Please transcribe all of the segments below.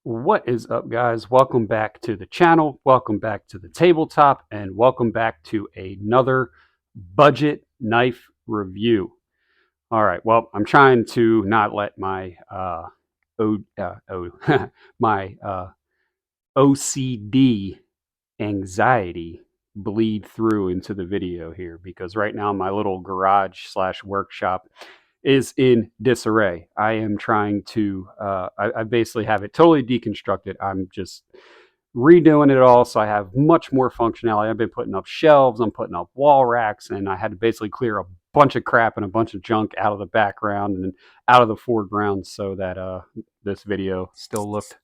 What is up, guys? Welcome back to the channel. Welcome back to the tabletop, and welcome back to another budget knife review. All right. Well, I'm trying to not let my my OCD anxiety bleed through into the video here, because right now my little garage slash workshop is in disarray. I am trying to, I basically have it totally deconstructed. I'm just redoing it all so I have much more functionality. I've been putting up shelves, I'm putting up wall racks, and I had to basically clear a bunch of crap and a bunch of junk out of the background and out of the foreground so that this video still looked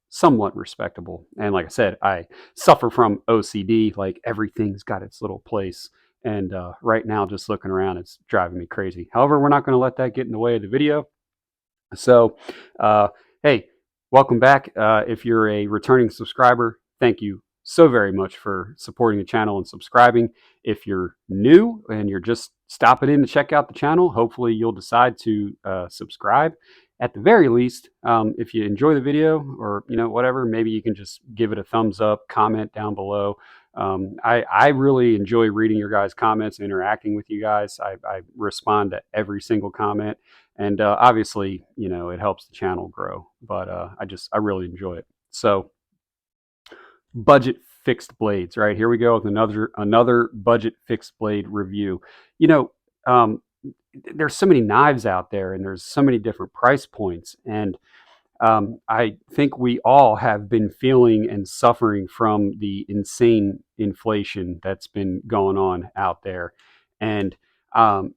somewhat respectable. And like I said, I suffer from OCD. Like, everything's got its little place. And right now, just looking around, it's driving me crazy. However, we're not going to let that get in the way of the video. So, hey, welcome back. If you're a returning subscriber, thank you so very much for supporting the channel and subscribing. If you're new and you're just stopping in to check out the channel, hopefully you'll decide to subscribe. At the very least, if you enjoy the video, or whatever, maybe you can just give it a thumbs up, comment down below. I really enjoy reading your guys' comments and interacting with you guys. I respond to every single comment, and obviously, it helps the channel grow. But I really enjoy it. So, budget fixed blades, right? Here we go with another budget fixed blade review. There's so many knives out there, and there's so many different price points, and I think we all have been feeling and suffering from the insane inflation that's been going on out there. And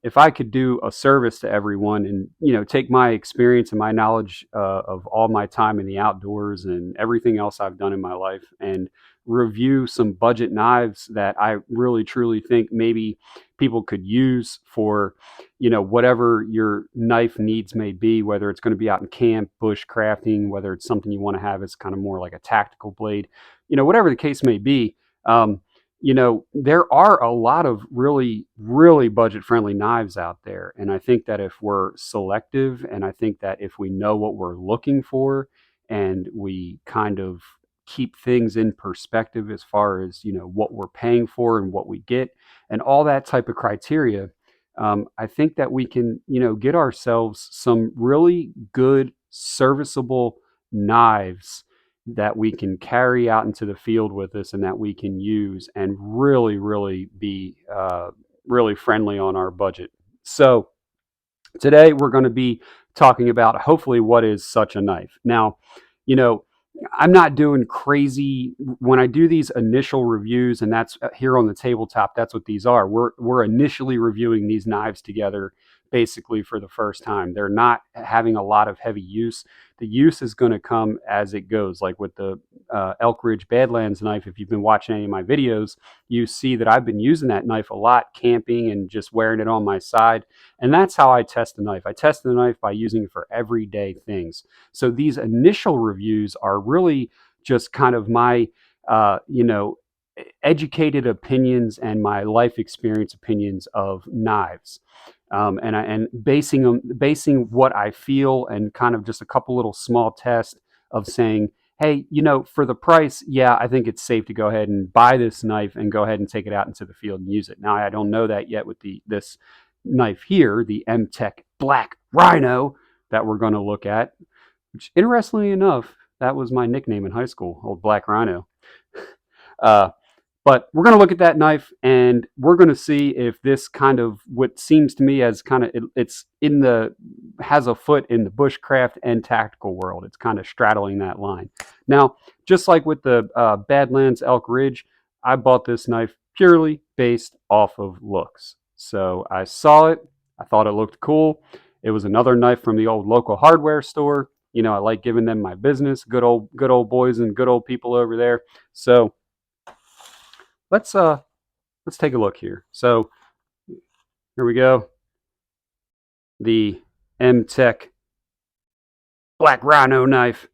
if I could do a service to everyone and, take my experience and my knowledge of all my time in the outdoors and everything else I've done in my life, and review some budget knives that I really truly think maybe people could use for, whatever your knife needs may be, whether it's going to be out in camp, bush crafting, whether it's something you want to have as kind of more like a tactical blade, whatever the case may be. There are a lot of really, really budget friendly knives out there. And I think that if we're selective, and I think that if we know what we're looking for, and we kind of keep things in perspective as far as, what we're paying for and what we get and all that type of criteria, I think that we can, get ourselves some really good, serviceable knives that we can carry out into the field with us, and that we can use and really, really be really friendly on our budget. So today we're going to be talking about, hopefully, what is such a knife. Now, I'm not doing crazy when I do these initial reviews, and that's here on the tabletop. That's what these are. We're initially reviewing these knives together, basically for the first time. They're not having a lot of heavy use. The use is going to come as it goes. Like with the Elk Ridge Badlands knife, if you've been watching any of my videos, you see that I've been using that knife a lot, camping and just wearing it on my side. And that's how I test the knife. I test the knife by using it for everyday things. So these initial reviews are really just kind of my, educated opinions and my life experience opinions of knives. And basing what I feel, and kind of just a couple little small tests of saying, hey, for the price, yeah, I think it's safe to go ahead and buy this knife and go ahead and take it out into the field and use it. Now, I don't know that yet with this knife here, the MTech Black Rhino that we're going to look at, which, interestingly enough, that was my nickname in high school, old Black Rhino. But we're going to look at that knife, and we're going to see if this kind of, what seems to me as kind of, has a foot in the bushcraft and tactical world. It's kind of straddling that line. Now, just like with the Badlands Elk Ridge, I bought this knife purely based off of looks. So I saw it, I thought it looked cool. It was another knife from the old local hardware store. I like giving them my business. Good old boys and good old people over there. So let's take a look here. So here we go. The MTech Black Rhino knife.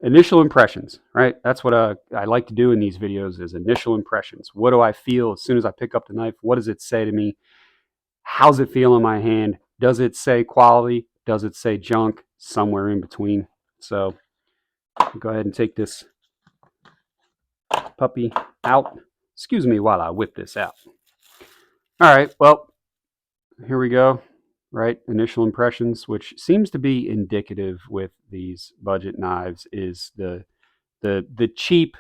Initial impressions, right? That's what I like to do in these videos, is initial impressions. What do I feel as soon as I pick up the knife? What does it say to me? How's it feel in my hand? Does it say quality? Does it say junk? Somewhere in between. So Go ahead and take this puppy out. Excuse me while I whip this out. All right, well, here we go. Right, initial impressions, which seems to be indicative with these budget knives, is the cheap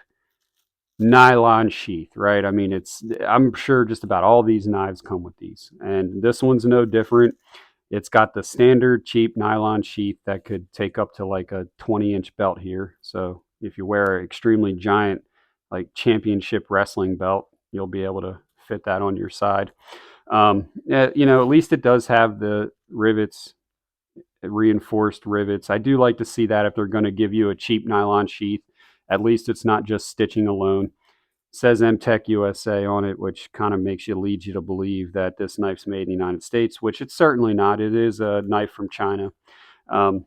nylon sheath, right? I mean, I'm sure just about all these knives come with these, and this one's no different. It's got the standard cheap nylon sheath that could take up to like a 20-inch belt here. So if you wear an extremely giant, like championship wrestling belt, you'll be able to fit that on your side. At least it does have the rivets, reinforced rivets. I do like to see that if they're going to give you a cheap nylon sheath. At least it's not just stitching alone. It says MTech USA on it, which kind of leads you to believe that this knife's made in the United States, which it's certainly not. It is a knife from China. Um,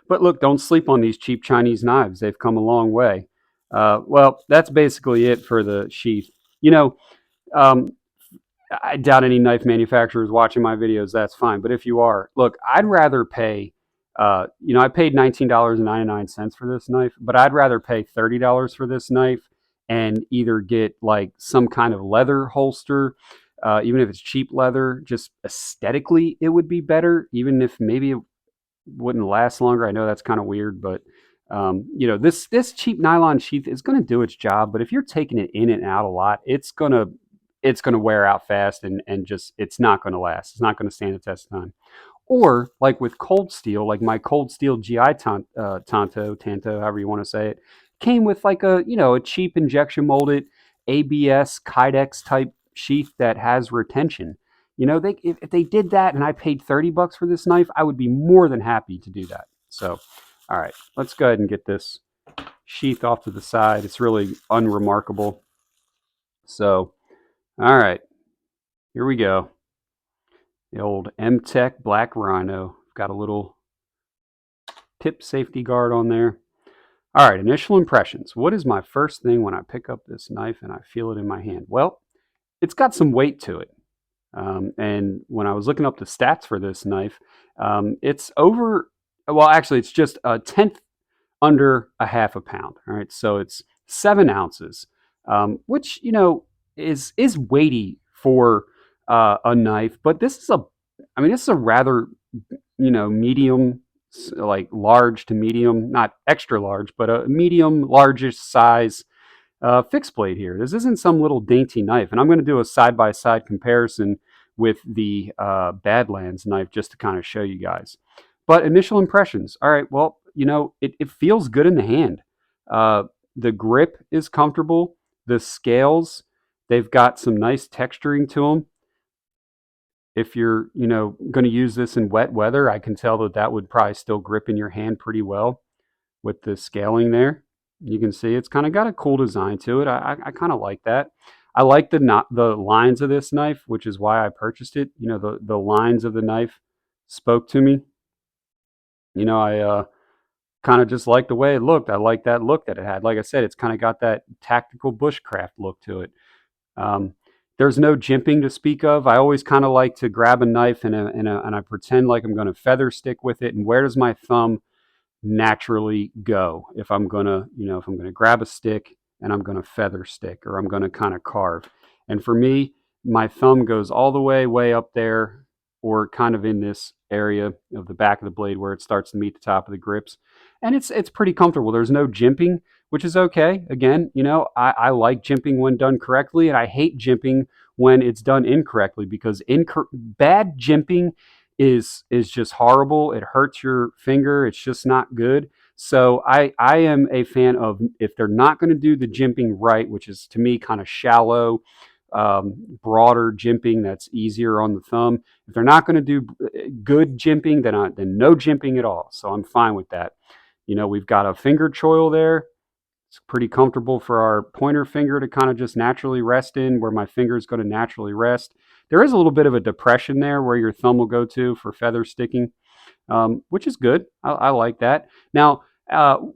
but look, don't sleep on these cheap Chinese knives. They've come a long way. Well, that's basically it for the sheath. You know, um, I doubt any knife manufacturers watching my videos. That's fine. But if you are, look, I'd rather pay. I paid $19.99 for this knife, but I'd rather pay $30 for this knife and either get like some kind of leather holster, even if it's cheap leather. Just aesthetically, it would be better, even if maybe it wouldn't last longer. I know that's kind of weird, but this cheap nylon sheath is going to do its job. But if you're taking it in and out a lot, it's gonna wear out fast and just it's not gonna last. It's not gonna stand the test of time. Or like with cold steel, like my cold steel GI Tanto, however you want to say it, came with like a cheap injection molded ABS Kydex type sheath that has retention. If they did that and I paid $30 for this knife, I would be more than happy to do that. So, all right, let's go ahead and get this sheath off to the side. It's really unremarkable. So, all right, here we go. The old MTech Black Rhino. Got a little tip safety guard on there. All right, initial impressions. What is my first thing when I pick up this knife and I feel it in my hand? Well, it's got some weight to it. And when I was looking up the stats for this knife, it's actually, it's just a tenth under a half a pound. All right, so it's 7 ounces, which is weighty for a knife. But this is a rather medium, like large to medium, not extra large, but a medium largish size fixed blade here. This isn't some little dainty knife, and I'm going to do a side by side comparison with the Badlands knife just to kind of show you guys. But initial impressions. All right, well, it feels good in the hand. The grip is comfortable. The scales, they've got some nice texturing to them. If you're, going to use this in wet weather, I can tell that would probably still grip in your hand pretty well with the scaling there. You can see it's kind of got a cool design to it. I kind of like that. I like the lines of this knife, which is why I purchased it. The lines of the knife spoke to me. I kind of just like the way it looked. I like that look that it had. Like I said, it's kind of got that tactical bushcraft look to it. Um, there's no jimping to speak of. I always kind of like to grab a knife and I pretend like I'm going to feather stick with it. And where does my thumb naturally go if I'm gonna grab a stick and I'm gonna feather stick or I'm gonna kind of carve? And for me, my thumb goes all the way up there, or kind of in this area of the back of the blade where it starts to meet the top of the grips, and it's pretty comfortable. There's no jimping, which is okay. Again, I like jimping when done correctly, and I hate jimping when it's done incorrectly, because bad jimping is just horrible. It hurts your finger. It's just not good. So I am a fan of, if they're not going to do the jimping right, which is to me kind of shallow, broader jimping that's easier on the thumb. If they're not going to do good jimping, then no jimping at all. So I'm fine with that. We've got a finger choil there. It's pretty comfortable for our pointer finger to kind of just naturally rest in, where my finger is going to naturally rest. There is a little bit of a depression there where your thumb will go to for feather sticking, which is good. I like that. Now,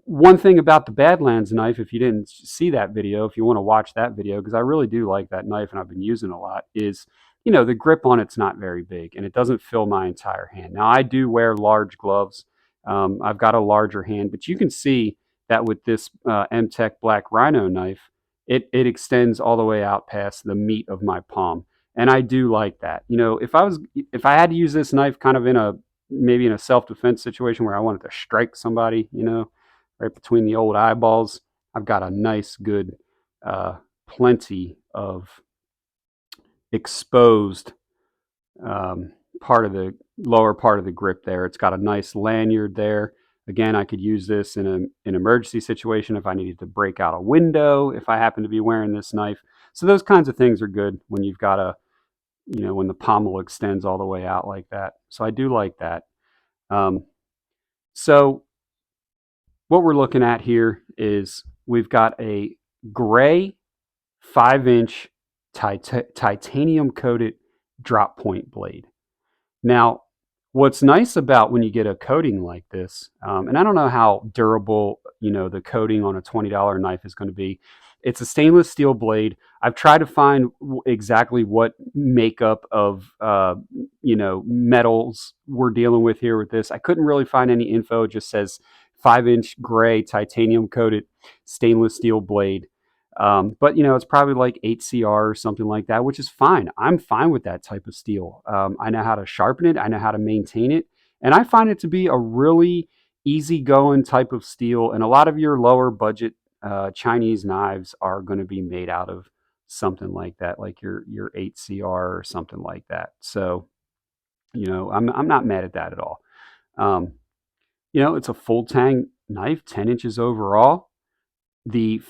one thing about the Badlands knife, if you didn't see that video, if you want to watch that video, because I really do like that knife and I've been using it a lot, is the grip on it's not very big and it doesn't fill my entire hand. Now, I do wear large gloves, I've got a larger hand, but you can see that with this MTech Black Rhino knife, it extends all the way out past the meat of my palm, and I do like that. If I had to use this knife kind of in a maybe in a self defense situation where I wanted to strike somebody, right between the old eyeballs, I've got a nice, good, plenty of exposed part of the lower part of the grip there. It's got a nice lanyard there. Again, I could use this in an emergency situation if I needed to break out a window, if I happen to be wearing this knife. So those kinds of things are good when you've got when the pommel extends all the way out like that. So I do like that. Um, so what we're looking at here is we've got a gray 5-inch titanium coated drop point blade. Now, what's nice about when you get a coating like this, and I don't know how durable, the coating on a $20 knife is going to be. It's a stainless steel blade. I've tried to find exactly what makeup of, metals we're dealing with here with this. I couldn't really find any info. It just says 5-inch gray titanium coated stainless steel blade. But it's probably like 8CR or something like that, which is fine. I'm fine with that type of steel. I know how to sharpen it. I know how to maintain it. And I find it to be a really easygoing type of steel. And a lot of your lower budget Chinese knives are going to be made out of something like that, like your 8CR or something like that. So, I'm not mad at that at all. Um, it's a full tang knife, 10 inches overall. The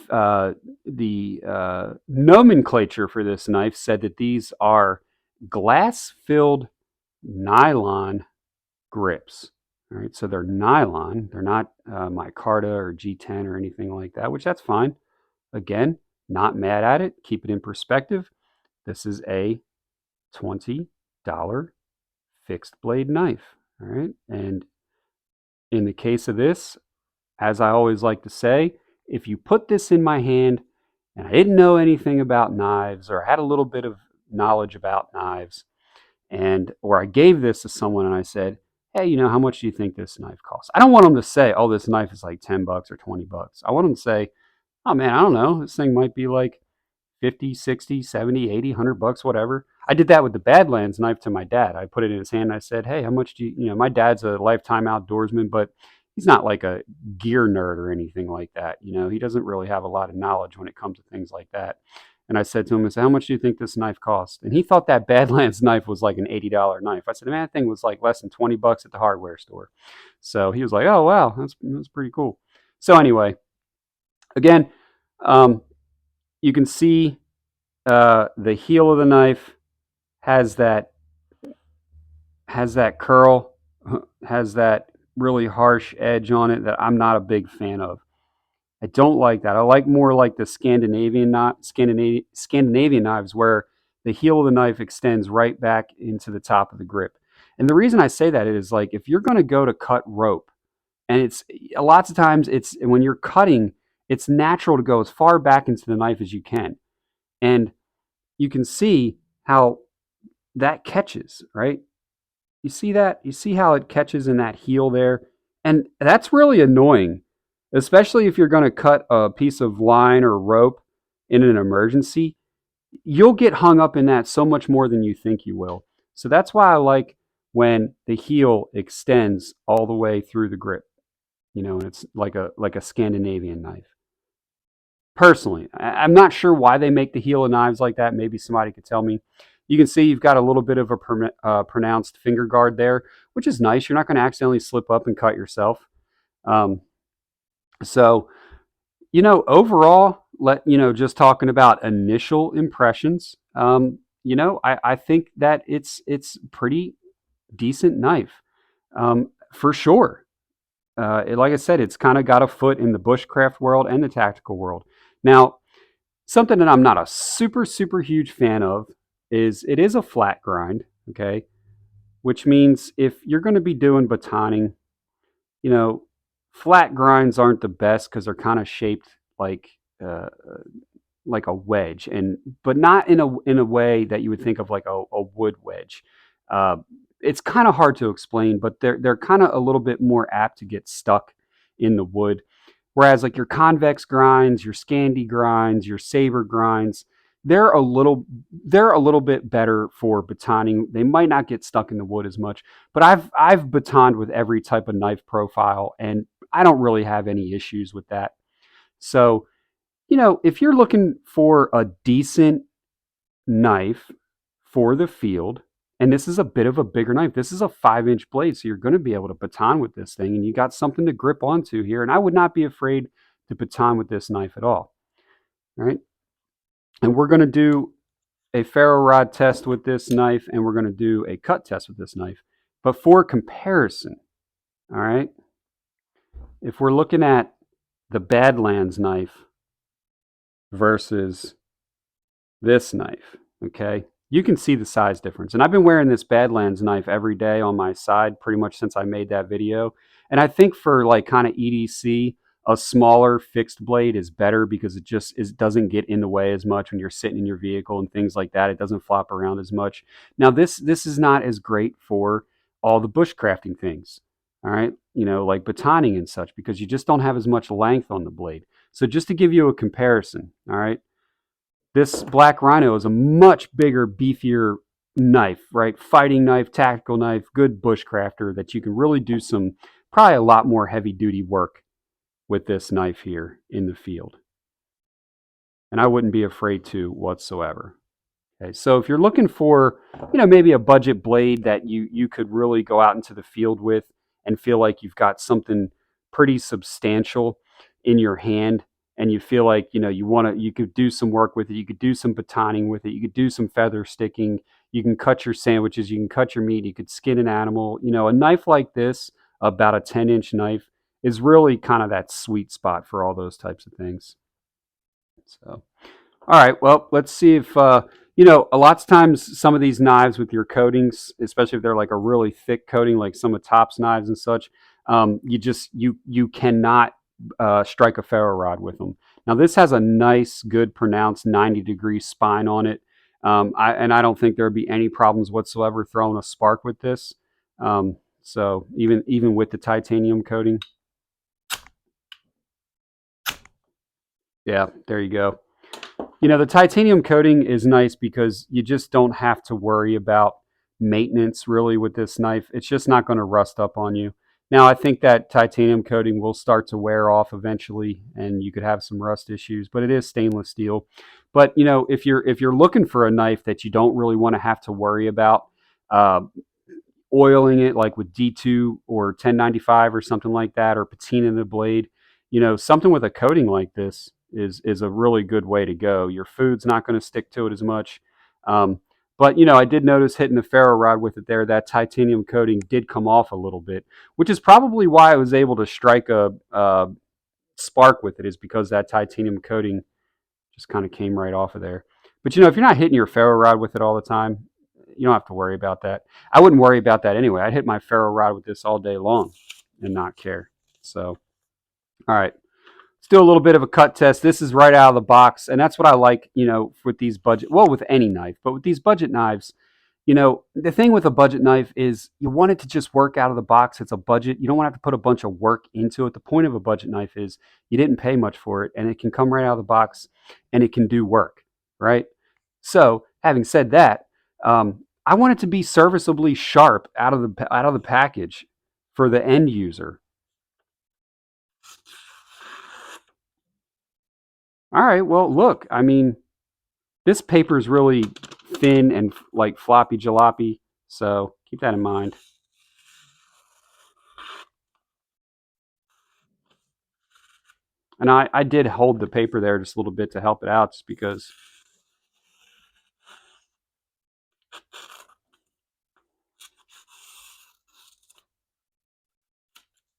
nomenclature for this knife said that these are glass-filled nylon grips. All right, so they're nylon. They're not micarta or G10 or anything like that, which that's fine. Again, not mad at it. Keep it in perspective. This is a $20 fixed blade knife. All right, and in the case of this, as I always like to say, if you put this in my hand and I didn't know anything about knives or had a little bit of knowledge about knives, or I gave this to someone and I said, hey, how much do you think this knife costs? I don't want them to say, oh, this knife is like $10 or $20. I want them to say, oh man, I don't know, this thing might be like 50, 60, 70, 80, $100, whatever. I did that with the Badlands knife to my dad. I put it in his hand and I said, hey, how much do my dad's a lifetime outdoorsman, but he's not like a gear nerd or anything like that. He doesn't really have a lot of knowledge when it comes to things like that. And I said to him, I said, how much do you think this knife cost? And he thought that Badlands knife was like an $80 knife. I said, man, that thing was like less than $20 at the hardware store. So he was like, oh, wow, that's pretty cool. So anyway, again, you can see the heel of the knife has that curl, has that really harsh edge on it that I'm not a big fan of. I don't like that. I like more like the Scandinavian knives where the heel of the knife extends right back into the top of the grip. And the reason I say that is like if you're going to go to cut rope, and it's lots of times it's when you're cutting, it's natural to go as far back into the knife as you can. And you can see how that catches, right? You see that? You see how it catches in that heel there? And that's really annoying, especially if you're going to cut a piece of line or rope in an emergency. You'll get hung up in that so much more than you think you will. So that's why I like when the heel extends all the way through the grip, and it's like a Scandinavian knife. Personally, I'm not sure why they make the heel of knives like that. Maybe somebody could tell me. You can see you've got a little bit of a pronounced finger guard there, which is nice. You're not going to accidentally slip up and cut yourself. Um, so, overall, just talking about initial impressions, I think that it's pretty decent knife, for sure. Like I said, it's kind of got a foot in the bushcraft world and the tactical world. Now, something that I'm not a super, super huge fan of is it is a flat grind, okay? Which means if you're going to be doing batoning, you know, flat grinds aren't the best because they're kind of shaped like a wedge, but not in a way that you would think of like a wood wedge. Uh, it's kind of hard to explain, but they're kind of a little bit more apt to get stuck in the wood. Whereas like your convex grinds, your Scandi grinds, your saber grinds, they're a little they're a little bit better for batoning. They might not get stuck in the wood as much, but I've batoned with every type of knife profile, and I don't really have any issues with that. So, if you're looking for a decent knife for the field, and this is a bit of a bigger knife. This is a 5-inch blade, so you're going to be able to baton with this thing, and you got something to grip onto here. And I would not be afraid to baton with this knife at all. All right, and we're going to do a ferro rod test with this knife, and we're going to do a cut test with this knife. But for comparison, all right, if we're looking at the Badlands knife versus this knife, okay, you can see the size difference. And I've been wearing this Badlands knife every day on my side pretty much since I made that video. And I think for like kind of EDC, a smaller fixed blade is better because it doesn't get in the way as much when you're sitting in your vehicle and things like that. It doesn't flop around as much. Now this is not as great for all the bushcrafting things. All right, like batoning and such, because you just don't have as much length on the blade. So just to give you a comparison, all right, this black Rhino is a much bigger, beefier knife, right? Fighting knife, tactical knife, good bushcrafter that you can really do probably a lot more heavy duty work with this knife here in the field. And I wouldn't be afraid to whatsoever. Okay, so if you're looking for, maybe a budget blade that you could really go out into the field with and feel like you've got something pretty substantial in your hand, and you feel like you could do some work with it, you could do some batoning with it, you could do some feather sticking, you can cut your sandwiches, you can cut your meat, you could skin an animal. A knife like this, about a 10-inch knife, is really kind of that sweet spot for all those types of things. So, all right, well, let's see if a lot of times some of these knives with your coatings, especially if they're like a really thick coating, like some of Top's knives and such, you cannot strike a ferro rod with them. Now this has a nice, good, pronounced 90-degree spine on it, I don't think there would be any problems whatsoever throwing a spark with this. So even with the titanium coating, yeah, there you go. The titanium coating is nice because you just don't have to worry about maintenance really with this knife. It's just not going to rust up on you. Now, I think that titanium coating will start to wear off eventually, and you could have some rust issues, but it is stainless steel. But, if you're looking for a knife that you don't really want to have to worry about oiling it, like with D2 or 1095 or something like that, or patina the blade, something with a coating like this is a really good way to go. Your food's not going to stick to it as much. But, I did notice hitting the ferro rod with it there, that titanium coating did come off a little bit, which is probably why I was able to strike a spark with it, is because that titanium coating just kind of came right off of there. But, if you're not hitting your ferro rod with it all the time, you don't have to worry about that. I wouldn't worry about that anyway. I'd hit my ferro rod with this all day long and not care. So, all right. Let's do a little bit of a cut test. This is right out of the box, and that's what I like, with these with any knife, but with these budget knives, the thing with a budget knife is you want it to just work out of the box. It's a budget. You don't want to have to put a bunch of work into it. The point of a budget knife is you didn't pay much for it, and it can come right out of the box, and it can do work, right? So, having said that, I want it to be serviceably sharp out of the package for the end user. All right, well, look, I mean, this paper is really thin and like floppy jalopy, so keep that in mind. And I did hold the paper there just a little bit to help it out, just because.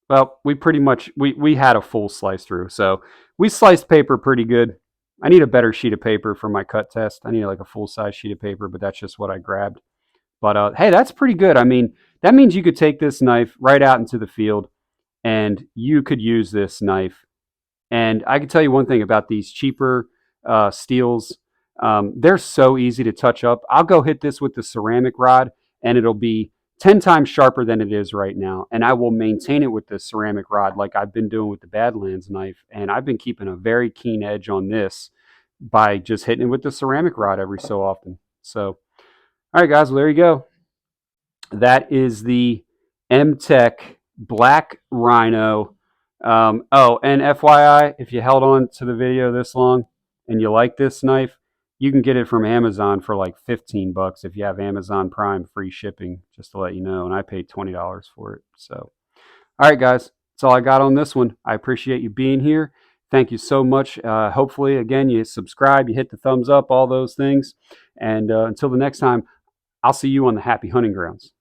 Well, we had a full slice through, so we sliced paper pretty good. I need a better sheet of paper for my cut test. I need like a full size sheet of paper, but that's just what I grabbed. But hey, that's pretty good. I mean, that means you could take this knife right out into the field, and you could use this knife. And I can tell you one thing about these cheaper steels. They're so easy to touch up. I'll go hit this with the ceramic rod, and it'll be 10 times sharper than it is right now. And I will maintain it with the ceramic rod like I've been doing with the Badlands knife. And I've been keeping a very keen edge on this by just hitting it with the ceramic rod every so often. So, all right, guys, well, there you go. That is the MTech Black Rhino. Oh, and FYI, if you held on to the video this long and you like this knife, you can get it from Amazon for like 15 bucks if you have Amazon Prime free shipping, just to let you know. And I paid $20 for it. So, all right, guys, that's all I got on this one. I appreciate you being here. Thank you so much. Hopefully, again, you subscribe, you hit the thumbs up, all those things. And until the next time, I'll see you on the happy hunting grounds.